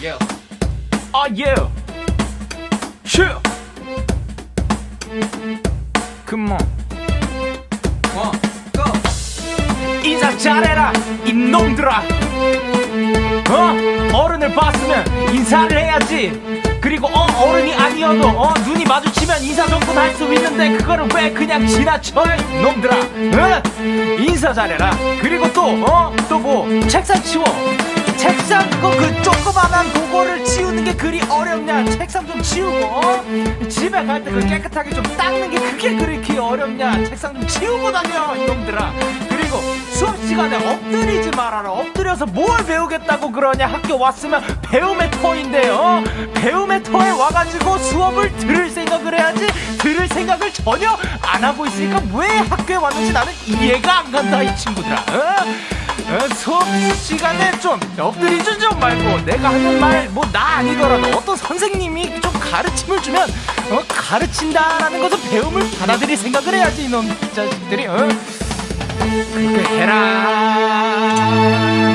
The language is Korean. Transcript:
Yeah. 아 예. 슈. 굿모. Go. 인사 잘해라 이놈들아. 어른을 봤으면 인사를 해야지. 그리고 어른이 아니어도 눈이 마주치면 인사 정도는 할 수 있는데 그거를 왜 그냥 지나쳐 이놈들아. 인사 잘해라. 그리고 또 뭐 책상 치워. 책상 그 조그만한 그거를 치우는 게 그리 어렵냐. 책상 좀 치우고 집에 갈 때 그 깨끗하게 좀 닦는 게 그게 그렇게 어렵냐. 책상 좀 치우고 다녀 이놈들아. 그리고 수업 시간에 엎드리지 말아라. 엎드려서 뭘 배우겠다고 그러냐. 학교 왔으면 배움의 터인데요. 배움의 터에 와가지고 수업을 들을 생각을 해야지. 들을 생각을 전혀 안 하고 있으니까 왜 학교에 왔는지 나는 이해가 안 간다 이 친구들아. 수업 시간에 좀 엎드리지 좀 말고 내가 하는 말 뭐 나 아니더라도 어떤 선생님이 좀 가르침을 주면 가르친다라는 것을 배움을 받아들일 생각을 해야지 이놈 자식들이. 그렇게 해라.